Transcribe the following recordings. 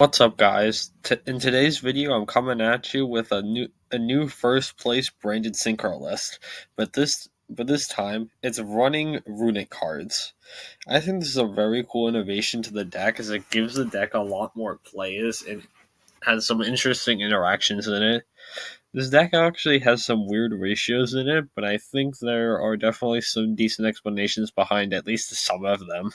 What's up, guys? In today's video, I'm coming at you with a new first place branded Synchro list, but this time it's running Runick cards. I think this is a very cool innovation to the deck, as it gives the deck a lot more plays and has some interesting interactions in it. This deck actually has some weird ratios in it, but I think there are definitely some decent explanations behind at least some of them.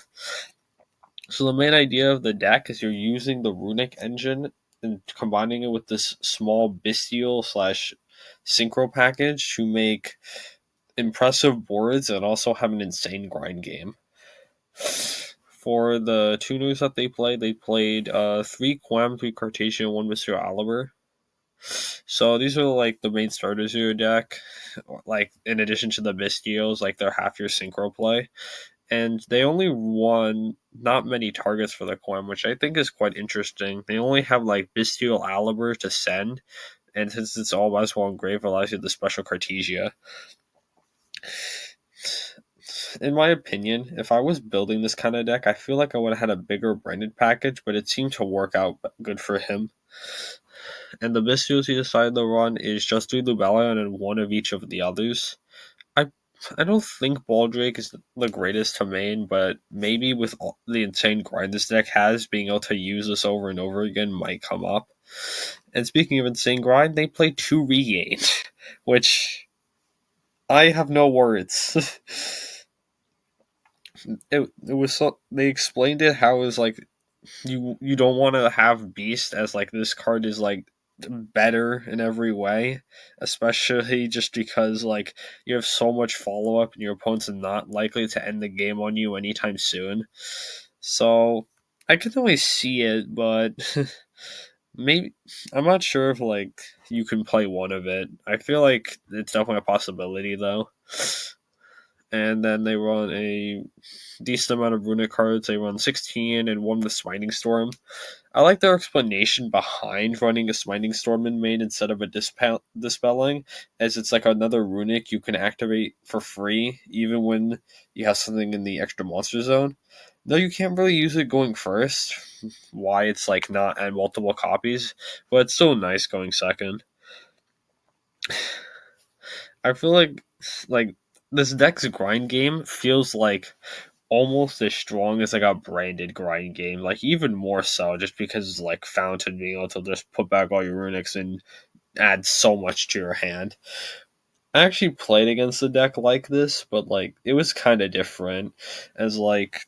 So the main idea of the deck is you're using the Runick engine and combining it with this small Bystial slash Synchro package to make impressive boards and also have an insane grind game. For the tuners that they played 3 Quam, 3 Cartesian, 1 Mr. Oliver. So these are like the main starters of your deck. Like in addition to the Bystials, like they're half your synchro play, and they only won not many targets for the coin, which I think is quite interesting. They only have like Bystial Aliber to send, and since it's all Westwall Engrave, allows you the special Cartesia. In my opinion, if I was building this kind of deck, I feel like I would have had a bigger branded package, but it seemed to work out good for him. And the Bystials he decided to run is just 3 Lubellion and 1 of each of the others. I I don't think Baldrake is the greatest to main, but maybe with all the insane grind this deck has, being able to use this over and over again might come up. And speaking of insane grind, they play 2 Regain, which I have no words. It was so, they explained it how it was like you don't want to have Beast, as like this card is like better in every way, especially just because like you have so much follow up and your opponent's not likely to end the game on you anytime soon. So I can only see it, but maybe I'm not sure if like you can play one of it. I feel like it's definitely a possibility though. And then they run a decent amount of runic cards. They run 16 and one with Smiting Storm. I like their explanation behind running a Smiting Storm in main instead of a Dispelling, as it's like another runic you can activate for free, even when you have something in the extra monster zone. Though you can't really use it going first, why it's like not at multiple copies, but it's still nice going second. I feel like this deck's grind game feels like almost as strong as like a branded grind game, like even more so, just because it's like Fountain being able to just put back all your runics and add so much to your hand. I actually played against a deck like this, but like it was kind of different, as like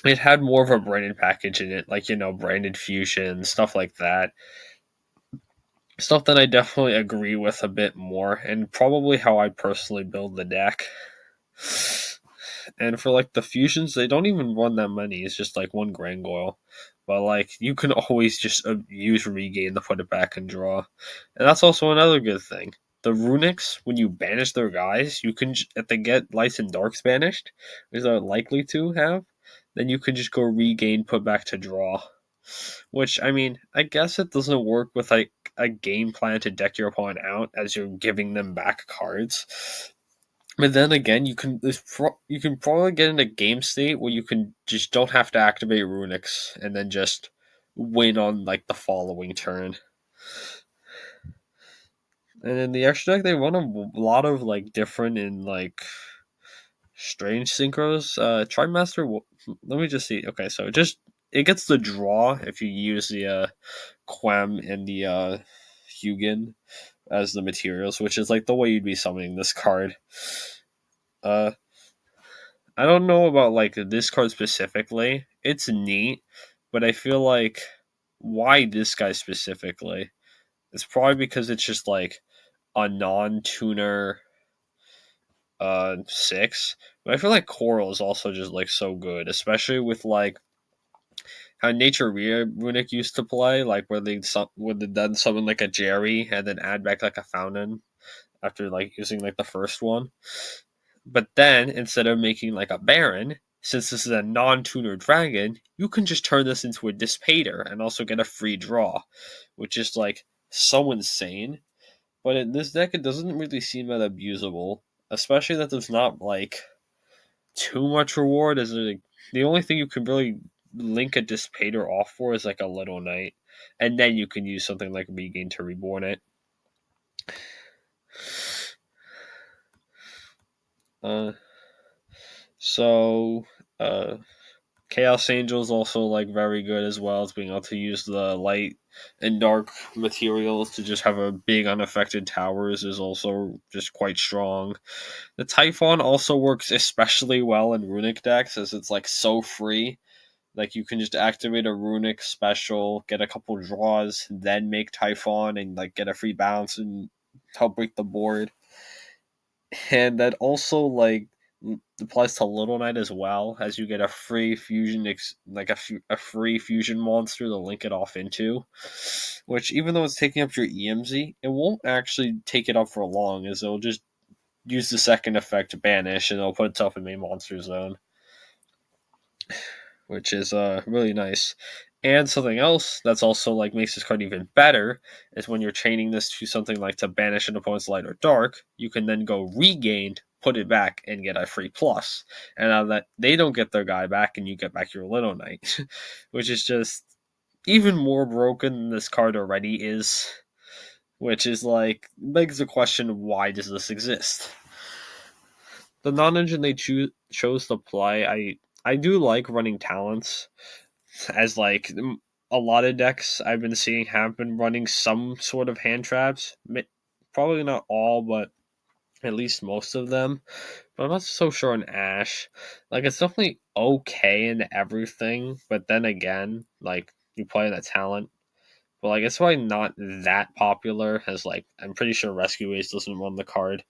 it had more of a branded package in it, like branded fusion stuff like that. Stuff that I definitely agree with a bit more, and probably how I personally build the deck. And for like the fusions, they don't even run that many. It's just like 1 Grangoyle. But like you can always just use Regain to put it back and draw. And that's also another good thing. The Runics, when you banish their guys, you can, if they get Lights and Darks banished, which they're likely to have, then you can just go Regain, put back to draw. Which, I mean, I guess it doesn't work with like a game plan to deck your opponent out as you're giving them back cards. But then again, you can probably get in a game state where you can just don't have to activate Runics and then just win on like the following turn. And in the extra deck, they run a lot of like different and like strange synchros. Trimaster. Let me just see. Okay, so it gets the draw if you use the Quam and the Hugin as the materials, which is like the way you'd be summoning this card. Uh, I don't know about like this card specifically. It's neat, but I feel like why this guy specifically? It's probably because it's just like a non-tuner 6. But I feel like Coral is also just like so good, especially with like how Nature Runic used to play, like where they would then summon like a Jerry and then add back like a Fountain after like using like the first one. But then, instead of making like a Baron, since this is a non-tuner dragon, you can just turn this into a Dispater and also get a free draw, which is like so insane. But in this deck, it doesn't really seem that abusable, especially that there's not like too much reward. As the only thing you can really link a Dissipator off for is like a Little Knight, and then you can use something like Regain to reborn it. So, Chaos Angel is also like very good as well as being able to use the light and dark materials to just have a big unaffected towers is also just quite strong. The Typhon also works especially well in Runick decks as it's like so free. Like you can just activate a Runick special, get a couple draws, then make Typhon and like get a free bounce and help break the board. And that also like applies to Little Knight as well, as you get a free fusion, a free fusion monster to link it off into. Which, even though it's taking up your EMZ, it won't actually take it up for long, as it'll just use the second effect to banish, and it'll put itself in main monster zone, which is really nice. And something else that's also like makes this card even better is when you're chaining this to something like to banish an opponent's light or dark, you can then go regain, put it back, and get a free plus. And now that they don't get their guy back, and you get back your Little Knight, which is just even more broken than this card already is. Which is like begs the question: why does this exist? The non-engine they chose to play, I do like running talents, as like a lot of decks I've been seeing have been running some sort of hand traps. Probably not all, but at least most of them. But I'm not so sure on Ash. Like it's definitely okay in everything, but then again, like you play the talent. But like it's probably not that popular as like I'm pretty sure Rescue Ace doesn't run the card.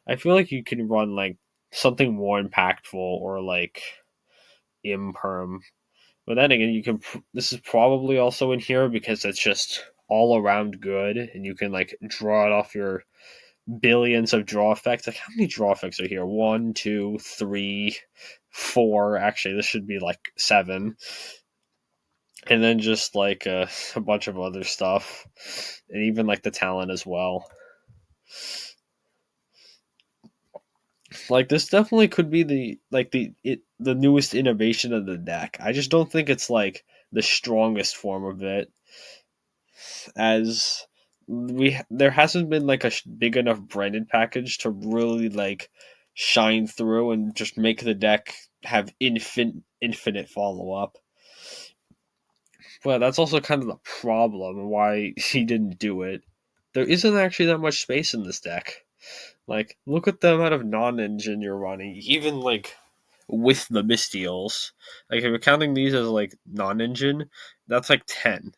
I feel like you can run like something more impactful or like imperm. But then again, you can. This is probably also in here because it's just all around good, and you can like draw it off your billions of draw effects. Like how many draw effects are here? 1, 2, 3, 4. Actually, this should be like 7. And then just like a bunch of other stuff, and even like the talent as well. Like this definitely could be the newest innovation of the deck. I just don't think it's like the strongest form of it, as there hasn't been like a big enough branded package to really like shine through and just make the deck have infinite follow up. But that's also kind of the problem why he didn't do it. There isn't actually that much space in this deck. Like, look at the amount of non-engine you're running, even like with the Bystials. Like, if you're counting these as like non-engine, that's like 10,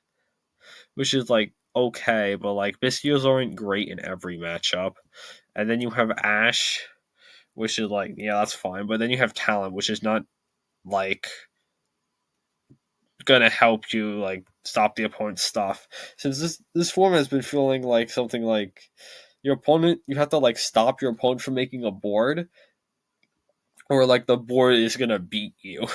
which is like okay, but like Bystials aren't great in every matchup. And then you have Ash, which is like, yeah, that's fine. But then you have Talent, which is not like gonna help you like stop the opponent's stuff. Since this form has been feeling like something like your opponent, you have to like stop your opponent from making a board, or like the board is gonna beat you.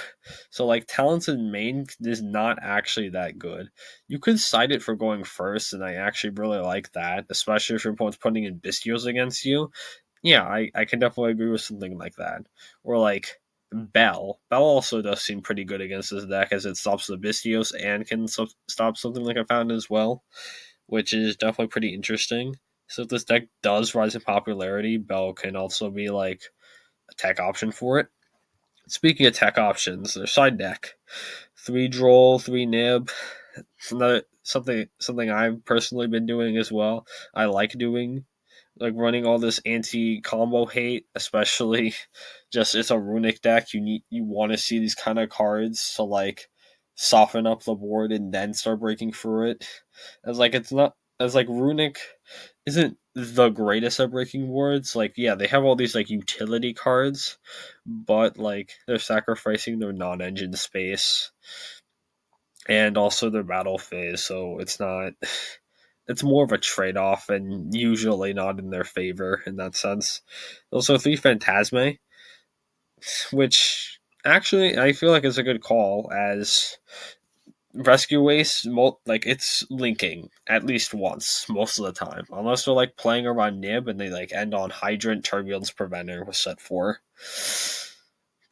So like talents in main is not actually that good. You could cite it for going first, and I actually really like that, especially if your opponent's putting in Bystials against you. Yeah, I can definitely agree with something like that. Or like Bell. Bell also does seem pretty good against this deck, as it stops the Bystios and can stop something like a Fountain as well, which is definitely pretty interesting. So if this deck does rise in popularity, Bell can also be like a tech option for it. Speaking of tech options, their side deck: 3 Droll, 3 Nib. Another something I've personally been doing as well. I like doing like running all this anti combo hate, especially just it's a Runick deck. You want to see these kind of cards to like soften up the board and then start breaking through it. As like it's not as like Runick isn't the greatest at breaking boards. Like yeah, they have all these like utility cards, but like they're sacrificing their non-engine space and also their battle phase, so it's more of a trade off and usually not in their favor in that sense. Also, 3 Phantasme, which actually I feel like is a good call, as Rescue Waste, like it's linking at least once most of the time, unless they're like playing around Nib and they like end on Hydrant Turbulence Preventer with set 4.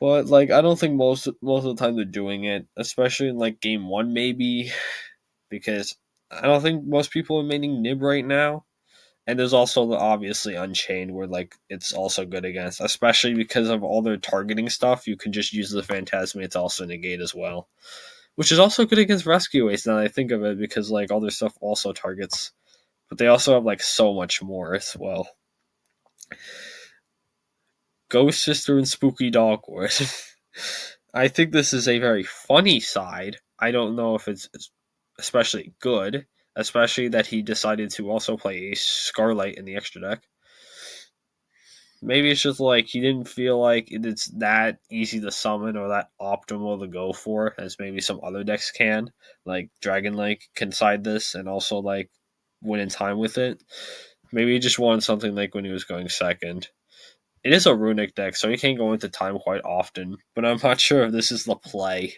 But like I don't think most of the time they're doing it, especially in like game one maybe, because I don't think most people are maining Nib right now. And there's also the obviously Unchained where like it's also good against, especially because of all their targeting stuff. You can just use the Phantasmate to also negate as well, which is also good against Rescue Ace now that I think of it because like all their stuff also targets, but they also have like so much more as well. Ghost Sister and Spooky Dogwood. I think this is a very funny side. I don't know if it's especially good, especially that he decided to also play a Scarlight in the extra deck. Maybe it's just like he didn't feel like it's that easy to summon or that optimal to go for as maybe some other decks can. Like Dragon Lake can side this and also like win in time with it. Maybe he just wanted something like when he was going second. It is a Runick deck, so he can't go into time quite often, but I'm not sure if this is the play.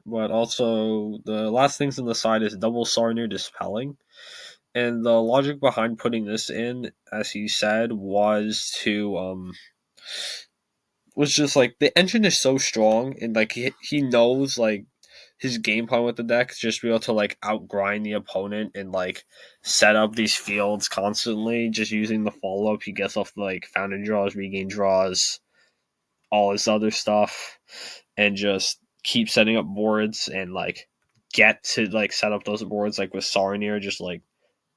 But also, the last things on the side is double Sarnir Dispelling. And the logic behind putting this in, as he said, was just like the engine is so strong and like he knows like his game plan with the deck is just be able to like outgrind the opponent and like set up these fields constantly just using the follow up he gets off the, like fountain draws, regain draws, all this other stuff, and just keep setting up boards and like get to like set up those boards like with Sarnir, just like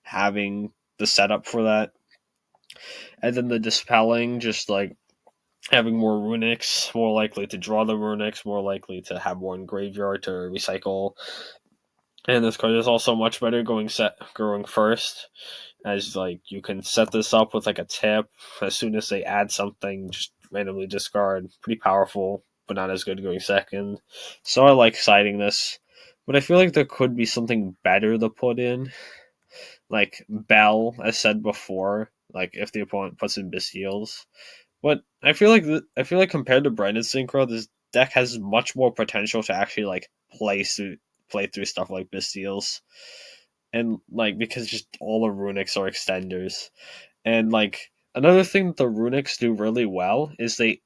having the setup for that. And then the dispelling, just like having more Runicks, more likely to draw the Runicks, more likely to have more in graveyard to recycle. And this card is also much better going first, as like you can set this up with like a tip. As soon as they add something, just randomly discard. Pretty powerful, but not as good going second. So I like siding this, but I feel like there could be something better to put in, like Bell, as said before. Like if the opponent puts in Bystials, but I feel like compared to Branded Synchro, this deck has much more potential to actually like play through stuff like Bystials. And like because just all the Runics are extenders. And like another thing that the Runics do really well is they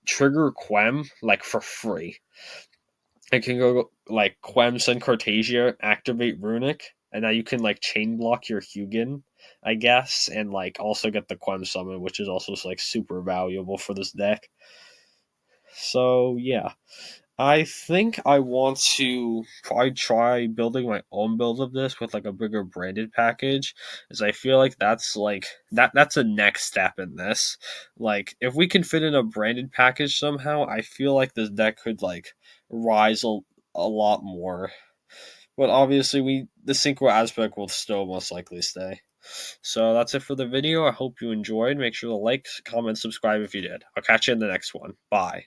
trigger Quem like for free. It can go like Quem send Cortasia, activate Runic, and now you can like chain block your Hugin, I guess, and like also get the Quem summon, which is also like super valuable for this deck. So yeah, I think I want to probably try building my own build of this with like a bigger branded package, as I feel like that's a next step in this. Like if we can fit in a branded package somehow, I feel like this deck could like rise a lot more. But obviously the synchro aspect will still most likely stay. So that's it for the video. I hope you enjoyed. Make sure to like, comment, subscribe if you did. I'll catch you in the next one. Bye.